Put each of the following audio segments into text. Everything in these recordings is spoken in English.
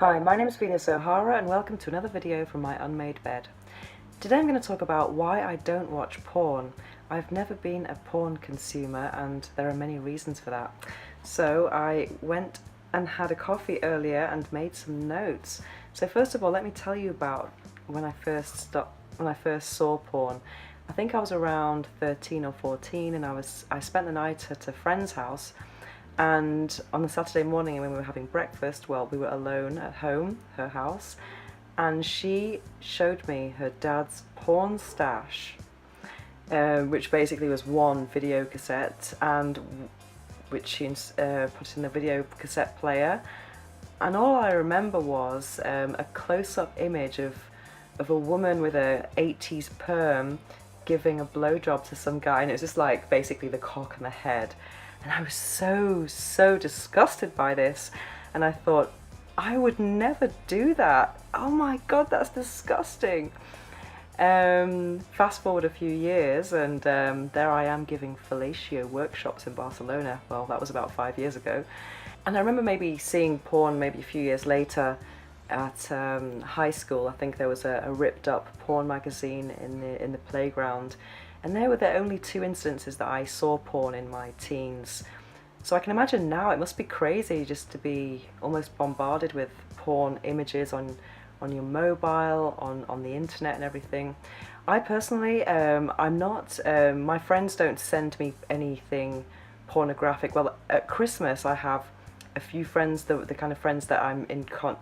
Hi, my name is Venus O'Hara and welcome to another video from my unmade bed. Today I'm going to talk about why I don't watch porn. I've never been a porn consumer and there are many reasons for that. So I went and had a coffee earlier and made some notes. So first of all, let me tell you about when I first saw porn. I think I was around 13 or 14 and I spent the night at a friend's house. And on the Saturday morning when we were having breakfast, well, we were alone at home, her house, and she showed me her dad's porn stash, which basically was one video cassette, and which she put in the video cassette player. And all I remember was a close-up image of a woman with a 80s perm giving a blowjob to some guy, and it was just like basically the cock and the head. And I was so disgusted by this, and I thought, I would never do that. Oh my god, that's disgusting. Fast forward a few years and there I am giving fellatio workshops in Barcelona. Well, that was about 5 years ago. And I remember maybe seeing porn maybe a few years later at high school. I think there was a ripped up porn magazine in the playground. And they were the only two instances that I saw porn in my teens. So I can imagine now it must be crazy just to be almost bombarded with porn images on your mobile, on the internet and everything. I personally, I'm not, my friends don't send me anything pornographic. Well, at Christmas I have a few friends, the kind of friends that I'm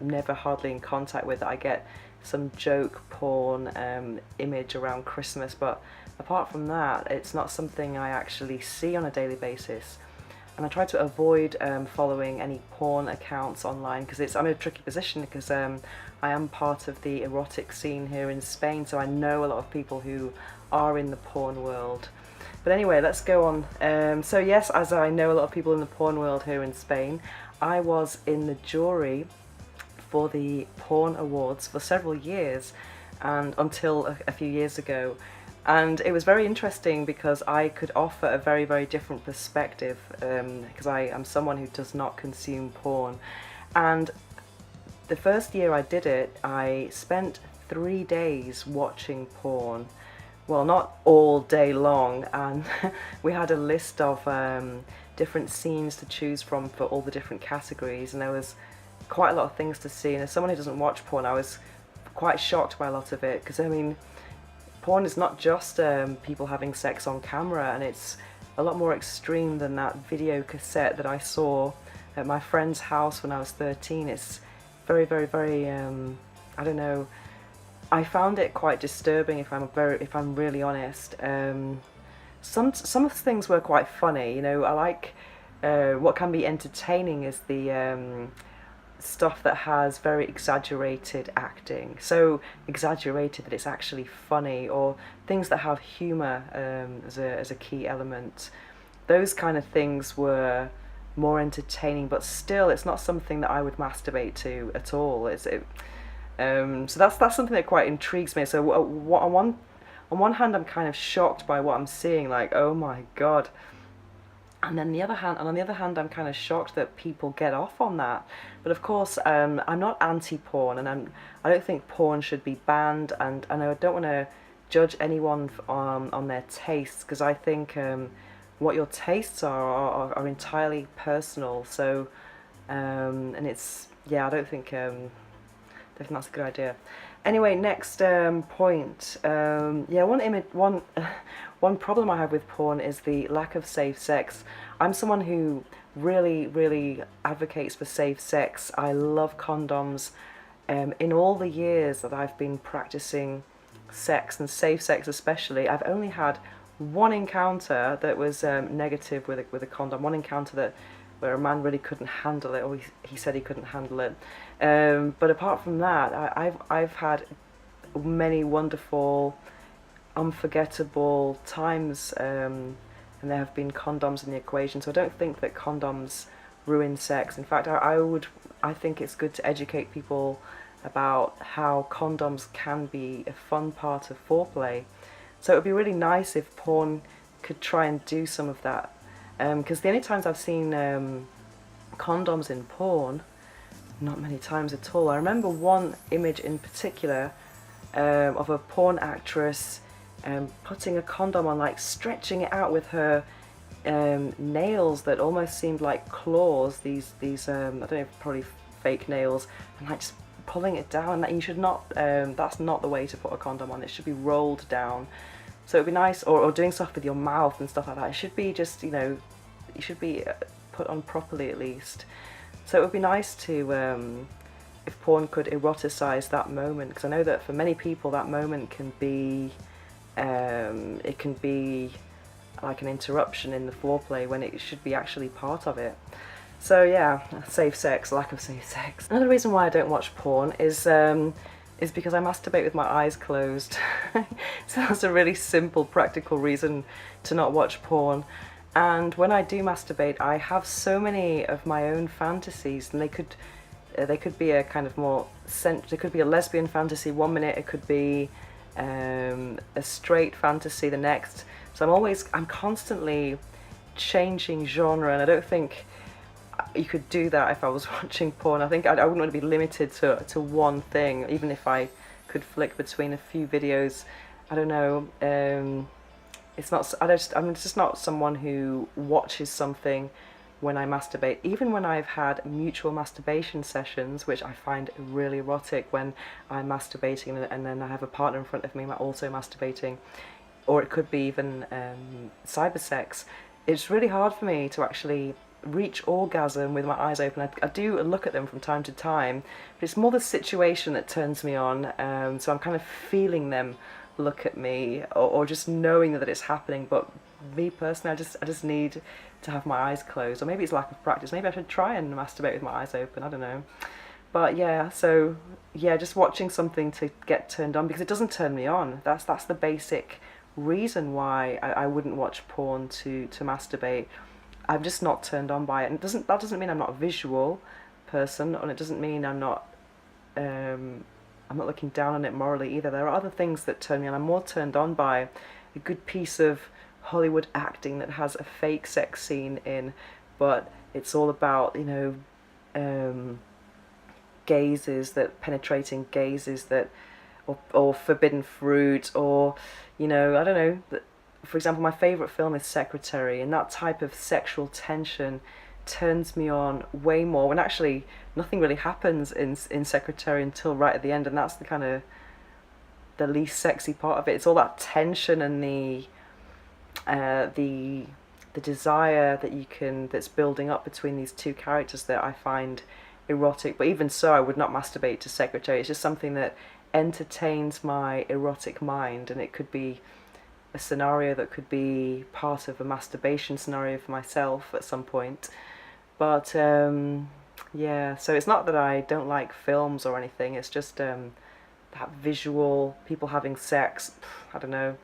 never hardly in contact with, that I get some joke porn image around Christmas, but apart from that, it's not something I actually see on a daily basis. And I try to avoid following any porn accounts online because I'm in a tricky position because I am part of the erotic scene here in Spain, so I know a lot of people who are in the porn world. But anyway, let's go on. So yes, as I know a lot of people in the porn world here in Spain, I was in the jury for the porn awards for several years, and until a few years ago. And it was very interesting because I could offer a very different perspective because I am someone who does not consume porn. And the first year I did it, I spent 3 days watching porn. Well, not all day long, and we had a list of different scenes to choose from for all the different categories, and there was quite a lot of things to see. And as someone who doesn't watch porn, I was quite shocked by a lot of it, because I mean, porn is not just people having sex on camera, and it's a lot more extreme than that video cassette that I saw at my friend's house when I was 13. It's very I don't know, I found it quite disturbing if I'm really honest. Some of the things were quite funny, you know. I like what can be entertaining is the stuff that has very exaggerated acting, so exaggerated that it's actually funny, or things that have humour as a key element. Those kind of things were more entertaining, but still it's not something that I would masturbate to at all. So that's something that quite intrigues me. So on one hand I'm kind of shocked by what I'm seeing, like, oh my god. And then on the other hand, I'm kind of shocked that people get off on that. But of course, I'm not anti-porn, and I don't think porn should be banned, and I don't want to judge anyone on their tastes, because I think what your tastes are entirely personal. So, and it's, yeah, I don't think that's a good idea. Anyway, next point. Yeah, one problem I have with porn is the lack of safe sex. I'm someone who really advocates for safe sex. I love condoms. In all the years that I've been practicing sex, and safe sex especially, I've only had one encounter that was negative with a condom. One encounter where a man really couldn't handle it, or he said he couldn't handle it. But apart from that, I've had many wonderful, unforgettable times, and there have been condoms in the equation. So I don't think that condoms ruin sex. In fact, I think it's good to educate people about how condoms can be a fun part of foreplay. So it would be really nice if porn could try and do some of that. Because the only times I've seen condoms in porn, not many times at all. I remember one image in particular of a porn actress putting a condom on, like stretching it out with her nails that almost seemed like claws, these I don't know, probably fake nails, and like just pulling it down. That you should not, that's not the way to put a condom on. It should be rolled down. So it'd be nice, or doing stuff with your mouth and stuff like that. It should be just, you know, it should be put on properly at least. So it would be nice to, if porn could eroticize that moment, because I know that for many people that moment can be, it can be like an interruption in the foreplay when it should be actually part of it. So yeah, safe sex, lack of safe sex. Another reason why I don't watch porn is because I masturbate with my eyes closed. So that's a really simple, practical reason to not watch porn. And when I do masturbate, I have so many of my own fantasies, and they could be a kind of more, it could be a lesbian fantasy one minute, it could be a straight fantasy the next. So I'm constantly changing genre, and I don't think you could do that if I was watching porn. I think I wouldn't want to be limited to one thing, even if I could flick between a few videos. I don't know. It's not. I'm just not someone who watches something when I masturbate. Even when I've had mutual masturbation sessions, which I find really erotic, when I'm masturbating and then I have a partner in front of me also masturbating, or it could be even cyber sex. It's really hard for me to actually reach orgasm with my eyes open. I do look at them from time to time, but it's more the situation that turns me on. So I'm kind of feeling them look at me, or just knowing that it's happening. But me personally, I just need to have my eyes closed, or maybe it's lack of practice. Maybe I should try and masturbate with my eyes open. I don't know. But yeah, so yeah, just watching something to get turned on, because it doesn't turn me on. That's the basic reason why I wouldn't watch porn to masturbate. I'm just not turned on by it, and that doesn't mean I'm not a visual person, and it doesn't mean I'm not looking down on it morally either. There are other things that turn me on. I'm more turned on by a good piece of Hollywood acting that has a fake sex scene in, but it's all about, you know, penetrating gazes that, or forbidden fruit, or, you know, I don't know. For example, my favourite film is Secretary, and that type of sexual tension turns me on way more, when actually nothing really happens in Secretary until right at the end, and that's the kind of the least sexy part of it. It's all that tension and the desire that's building up between these two characters that I find erotic. But even so, I would not masturbate to Secretary. It's just something that entertains my erotic mind, and it could be a scenario that could be part of a masturbation scenario for myself at some point. But yeah, so it's not that I don't like films or anything, it's just that visual, people having sex, I don't know.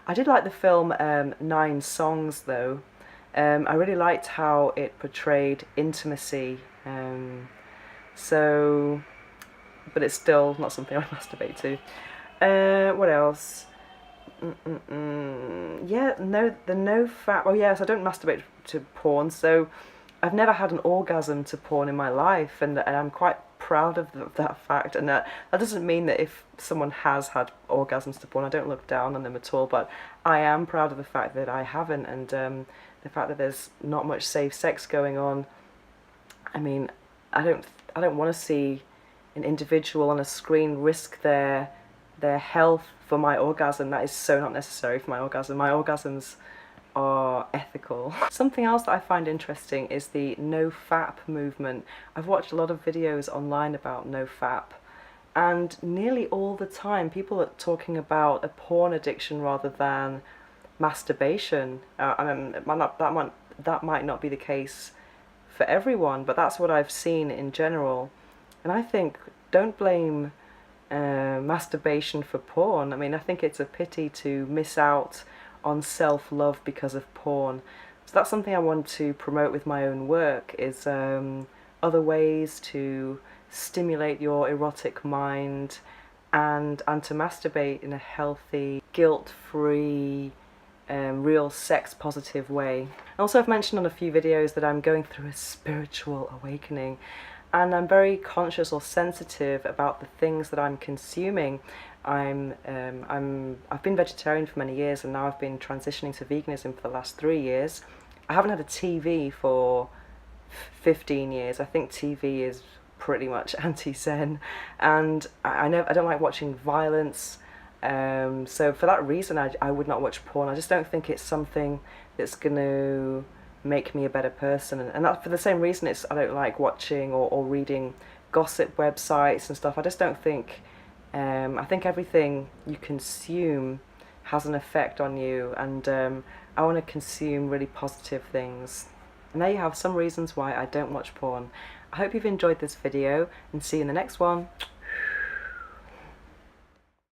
I did like the film 9 Songs though. I really liked how it portrayed intimacy, so, but it's still not something I masturbate to. What else? Yeah, the no-fap. Oh yes, I don't masturbate to porn, so I've never had an orgasm to porn in my life, and I'm quite proud of that fact. And that doesn't mean that if someone has had orgasms to porn, I don't look down on them at all. But I am proud of the fact that I haven't, and the fact that there's not much safe sex going on. I mean, I don't want to see an individual on a screen risk their health for my orgasm. That is so not necessary for my orgasm. My orgasms are ethical. Something else that I find interesting is the no-fap movement. I've watched a lot of videos online about no-fap, and nearly all the time people are talking about a porn addiction rather than masturbation. That might not be the case for everyone, but that's what I've seen in general. And I think, don't blame masturbation for porn. I mean, I think it's a pity to miss out on self-love because of porn. So that's something I want to promote with my own work, is other ways to stimulate your erotic mind and to masturbate in a healthy, guilt-free, real sex-positive way. Also, I've mentioned on a few videos that I'm going through a spiritual awakening, and I'm very conscious or sensitive about the things that I'm consuming. I've been vegetarian for many years, and now I've been transitioning to veganism for the last 3 years. I haven't had a TV for 15 years. I think TV is pretty much anti-zen, and I don't like watching violence. So for that reason, I would not watch porn. I just don't think it's something that's going to make me a better person, and that for the same reason I don't like watching or reading gossip websites and stuff. I just don't think I think everything you consume has an effect on you, and I want to consume really positive things. And there you have some reasons why I don't watch porn. I hope you've enjoyed this video, and see you in the next one.